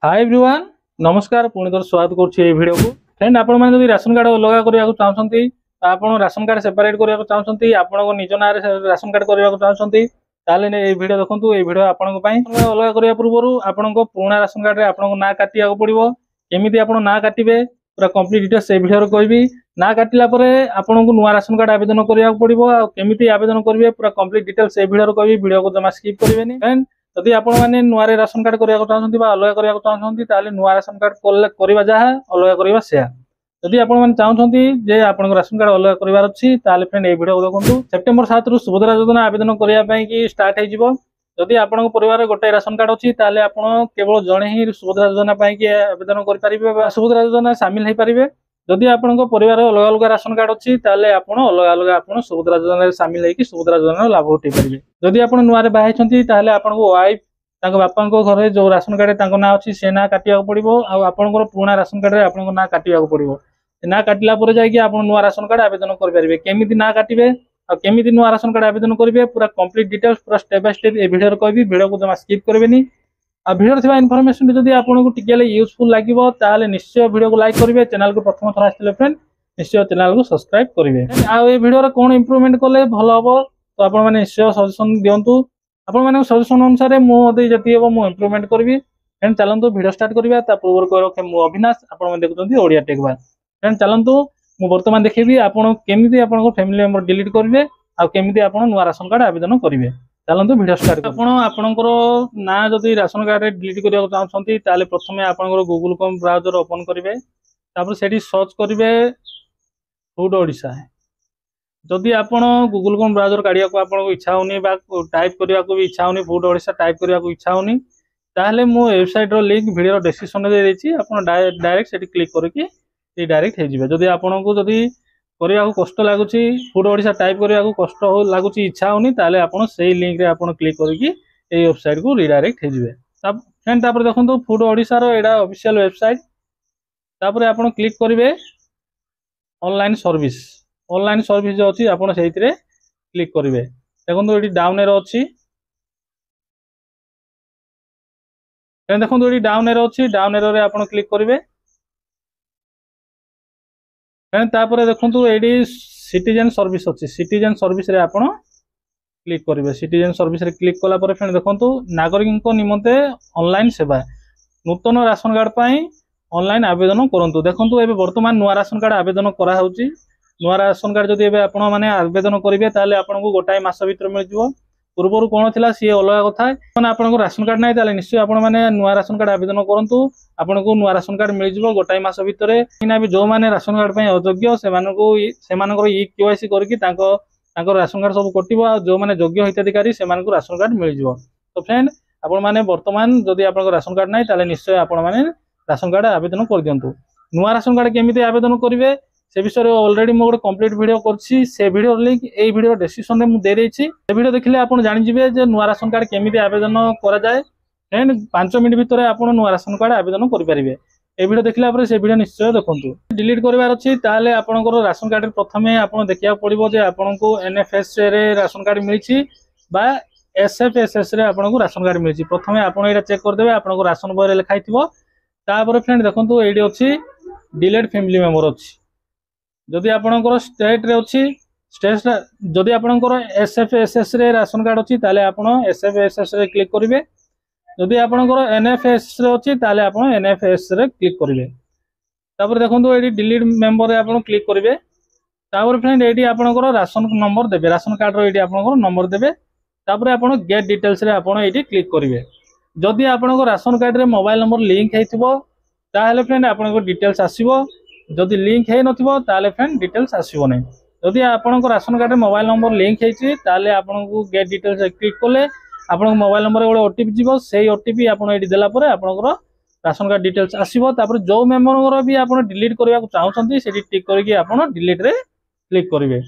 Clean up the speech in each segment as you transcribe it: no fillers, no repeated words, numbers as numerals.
Hi everyone नमस्कार पुणी थोर स्वागत करुच्ची वीडियो को फ्रेंड आपण मैंने जब राशन कार्ड अलग करने चाहते आप राशन कार्ड सेपरेट करने चाहते आपको निज ना राशन कार्ड करने चाहते ये वीडियो देखो ये वीडियो आपंप अलग करने पूर्व आपण पुराना राशन कार्ड आपको ना काटा पड़ो केमी आप ना काटे पूरा कंप्लीट डिटेल्स ये वीडियो कहबी ना काटिला आपको नुआ राशन कार्ड आवेदन करा पड़ो आमती आवेदन करेंगे पूरा कंप्लीट डिटेल्स ये वीडियो कहबी वीडियो को जमा स्किप करेंगे जदि आपने नुआ राशन कार्ड करने चाहते अलग करने चाहते नुआ राशन कार्ड करवा जहाँ अलग करवा से जदि आपने चाहते आप राशन कार्ड अलग करार अच्छी फ्रेंड ये वीडियो देखो सेप्टेम्बर 7 रु सुभद्रा योजना आवेदन करने स्टार्ट हो जदि आपन परिवार गोटे राशन कार्ड अच्छी आप केवल जड़े ही सुभद्रा योजना आवेदन करेंगे सुभद्रा योजना सामिल हो पारे जदि आपन परिवार अलग अलग राशन कार्ड अच्छी आप अलग अलग आप सुभद्रा योजना सामिल होकर सुभद्रा योजना लाभ उठे पारे जदि आप नुआ बाहर आपको वाइफ बापा घर जो राशन कार्ड ना अच्छी से ना काटा पड़ो आपंकर पुराना राशन कार्ड आप ना काटा पड़ो ना काटिला आप नुआ राशन कार्ड आवेदन करेंगे केमी ना काटे केमी नुआ राशन कार्ड आवेदन करेंगे पूरा कंप्लीट डिटेल्स पूरा स्टेप बाय स्टेप ये वीडियो कहबी वीडियो को जमा स्किप करेंगे आ वीडियो थी इनफॉरमेशन जब आपको टिके यूजफुल लगे निश्चय वीडियो को लाइक करेंगे चैनल को प्रथम थर आसते फ्रेंड निश्चय चैनल को सब्सक्राइब करेंगे आ वीडियो कौन इम्प्रूवमेंट कले भल हम तो आप निश्चय सजेसन दिंतु आपण सजेसन अनुसार मुझे हम इम्प्रूवमेंट करी फ्रेंड चलतु वीडियो स्टार्ट करवा पूर्व कह रखे मु अविनाश आप देखुं ओडिया टेक बार फ्रेंड चलतु मु बर्तमान देखेबी आपन केमिति आपन फैमिली मेंबर डिलीट करेंगे आ केमिति आपन नुआ राशन कार्ड आवेदन करेंगे चलतु वीडियो स्टार्ट आपणकर ना जदि राशन कार्ड डिलीट करने चाहते प्रथम आपंकर गूगल कॉम ब्राउजर ओपन करेंगे से सर्च करेंगे फूड ओडिशा जदि आपन गूगल कॉम ब्राउजर काढ़ा को आपको इच्छा होनी टाइप करने को भी इच्छा होनी फूड ओडिशा टाइप करने को इच्छा होनी ताहले मो वेबसाइट रो लिंक वीडियो डिस्क्रिप्शन दे देछि आपन डायरेक्ट से क्लिक करके डायरेक्ट हो जदि आपन को जदि करने को कष्ट लगुच फूड ओडिशा टाइप करने को कष्ट लगुच इच्छा होनी ताले आपन से लिंक रे आपन क्लिक करके ये वेबसाइट को रिडायरेक्ट हो फ्रेंड देखो फूड ओडिशा रो एडा ऑफिशियल वेबसाइट तापर आपन क्लिक करेंगे ऑनलाइन सर्विस जो अच्छी आपन से क्लिक करेंगे देखो ये डाउन एरो अच्छी देखो ये डाउन एरो अच्छी डाउन एरो रे आपन क्लिक करेंगे तापर देखो ये सिटीजन सर्विस अच्छी सिटीजन सर्विस रे आपन क्लिक करेंगे सिटीजन सर्विस रे क्लिक कला पर फ्रेंड देखो नागरिक निमंते ऑनलाइन सेवा नूतन राशन कार्ड पाई ऑनलाइन आवेदन करंतु देखो ये वर्तमान नुआ राशन कार्ड आवेदन करा नुआ राशन कार्ड जदि आपण मैंने आवेदन करेंगे ताले आपको गोटाए मास भीतर मिल जाव पूर्वर कौन थी सी अलग कथा मैंने आपको राशन कार्ड ना ताले निश्चय आप नुआ राशन कार्ड आवेदन करूँ आपको नुआ राशन कार्ड मिल जाव गोटाए मास भितर जो मैंने राशन कार्ड पर अयोग्य से केवाईसी करके राशन कार्ड सब कटो जो मैंने योग्य हिताधिकारी से राशन कार्ड मिल जाव तो फ्रेंड आपने वर्तमान जदि आप राशन कार्ड ना ताले निश्चय आपने राशन कार्ड आवेदन कर दिंतु नुआ राशन कार्ड केमी आवेदन करेंगे से विषय ऑलरेडी मो गोटे कंप्लीट वीडियो करछि से वीडियो लिंक ए वीडियो डिस्क्रिप्शन में दे देछि से वीडियो देखिले आपण जानि जिवे जे नुआ राशन कार्ड केमिति आवेदन करा जाय फ्रेंड 5 मिनिट भितर आपण नुआ राशन कार्ड आवेदन करि परिबे ए वीडियो देखिला पर से वीडियो निश्चय देखंतु डिलीट करबार अछि ताले आपनकर राशन कार्ड प्रथमे आपण देखिया पड़िबो जे आपनको एनएफएस रे राशन कार्ड मिलिछि बा एसएफएसएस रे आपनको राशन कार्ड मिलिछि प्रथमे आपण एटा चेक कर देबे आपनको राशन बय रे लिखाइथिबो तापर फ्रेंड देखंतु एडी अछि डिलीट फैमिली मेंबर अछि जदि आपणकर स्टेट रे अच्छी स्टेट जदि आपणकर एसएफएसएस रे राशन कार्ड अच्छी ताले आपण एसएफएसएस रे क्लिक करेंगे जदि आपणकर एनएफएस रे अच्छी ताले आपण एनएफएस रे क्लिक करेंगे तापर देखंतु एडी डिलीट मेंबर रे आपण क्लिक करेंगे तापर फ्रेंड एडी आपणकर राशन नंबर देबे राशन कार्ड रो एडी आपणकर नंबर देबे तापर आपण गेट डिटेल्स रे आपण एडी क्लिक करेंगे जदि आपणकर राशन कार्ड रे मोबाइल नंबर लिंक हेतिबो ताले फ्रेंड आपणकर डिटेल्स आसीबो जदि लिंक है नथिबो ताले फ्रेंड डिटेल्स आसीबो नै जदि आपनको राशन कार्ड रे मोबाइल नंबर लिंक हेछि ताले आपनको गेट डिटेल्स क्लिक करले आपनको मोबाइल नंबर रे ओटीपी जीवो सेही ओटीपी आपण एडी देला परे आपनको राशन कार्ड डिटेल्स आसीबो तापर जो मेंबर भी आपण डिलीट करबा को चाहउछंती सेठी टिक करके आपण डिलीट रे क्लिक करिवे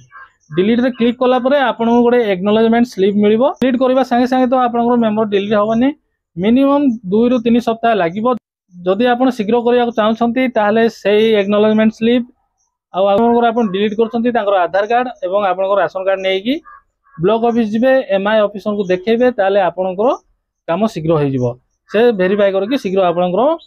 डिलीट रे क्लिक कला परे आपनको गोटे एक्नॉलेजमेंट स्लिप मिलिबो डिलीट करबा संगे संगे तो आपनको मेंबर डिलीट होबनी मिनिमम 2 रु 3 सप्ताह लागिबो जदि आप शीघ्र करने चाहते ताहले से एक्नॉलेजमेंट स्लिप आप डिलीट कर आधार कार्ड एवं आप राशन कार्ड नहीं ब्लॉक ऑफिस जी एमआई ऑफिसर को देखेबे ताले आपणकर काम शीघ्र हो से भेरीफाई करके शीघ्र आपनकर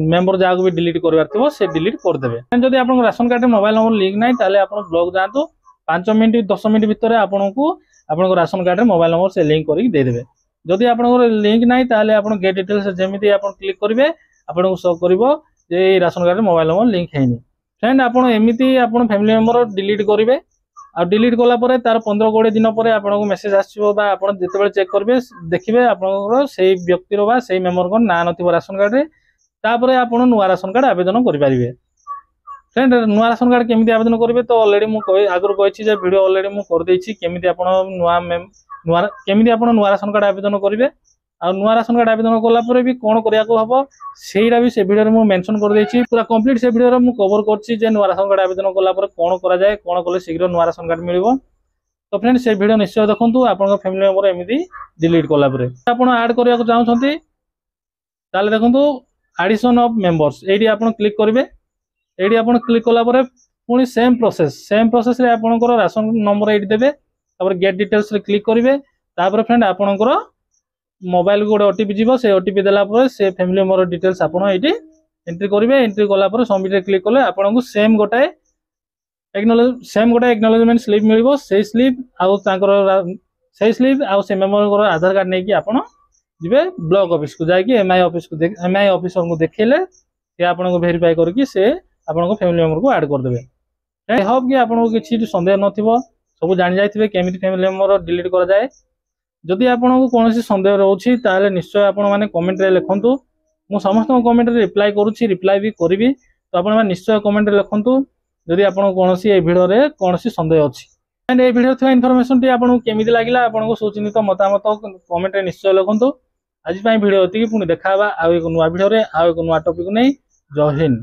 मेंबर जहाँ भी डिलीट करवार थो से डिलीट करदेवे। जदि आप ration card mobile number link ना ताले आप ब्लॉक जातु 5 मिनट 10 मिनट भितर आपको आप राशन कार्ड मोबाइल नंबर से लिंक करके देदेवे। जदि आप लिंक ना ताले आप गेट डिटेल्स जमी आप क्लिक करेंगे आपको शो कर ration card mobile number link है फ्रेंड। आप एमती आप फैमिली मेंबर डिलीट करेंगे आ डिलीट कलापर तार 15-20 दिन पर आपको मेसेज आसो जिते चेक करेंगे देखिए आपंकर से व्यक्तिर से मेंबर को ना न राशन कार्ड तापर आप नुआ राशन कार्ड आवेदन करेंगे। फ्रेंड नुआ राशन कार्ड केमी आवेदन करेंगे तो अलरेडी मुझे आगुरी कही वीडियो अलरेडी मुझे केमी नुआ राशन कार्ड आवेदन करेंगे आ नुआ राशन कार्ड आवेदन कलापर भी कौन करने हम सेटा भी से वीडियो में मेंशन कर देछि पूरा कंप्लीट से वीडियो में कवर कर नुआ राशन कार्ड आवेदन कलापर कौन करा जाए कौन कले शीघ्र नुआ राशन कार्ड मिलिबो। तो फ्रेंड से वीडियो निश्चय देखंतु आपन फैमिली मेंबर एमिति डिलीट कलापर आपन ऐड करया को चाहछंती ताले देखंतु एडिशन ऑफ मेंबर्स एडी आपन क्लिक करिवे। एडी आपन क्लिक कलापर पुनी सेम प्रोसेस रे आपनकर राशन नंबर एडी देबे तापर गेट डिटेल्स रे क्लिक करिवे तापर फ्रेंड आपनकर मोबाइल को गोटे ओटीपी जीव से ओटीपी देला पर से फैमिली मेंबर डिटेल्स आपन एटी एंट्री करेंगे। एंट्री कला पर सबमिट रे क्लिक कले आपन सेम गोटे एक्नॉलेजमेंट स्लिप मिलिबो से स्लिप आउ तांकर से स्लिप आउ से मेंबर आधार कार्ड नै कि आपन जिबे ब्लॉक ऑफिस को जाय कि एमआई ऑफिसर को देखैले से आपन को वेरीफाई करके से आपन को फैमिली मेंबर को ऐड कर देबे। आई होप कि आपन को किछि संदेह नथिबो सब जानि जायथिबे केमिति फैमिली मेंबर डिलीट करा जाय। जदि आपको कौन सन्देह रोचे ताले निश्चय आपण माने कमेंट रे लिखंतु मु समस्त कमेंट रे रिप्लाई करूची रिप्लाई भी करी तो आपण माने निश्चय कमेंट रे लिखंतु जदि आपण कौन ए वीडियो रे कौन संदेह अछि। एंड ए वीडियो थवा इन्फॉर्मेशन टी आपन केमिति लागिला आपन को सुचिन्तित मतामत कमेंट रे निश्चय लिखंतु। आज पई वीडियो एति पुनी देखाबा आ एक नुवा वीडियो रे आ एक नुवा टॉपिक नै। जय हिंद।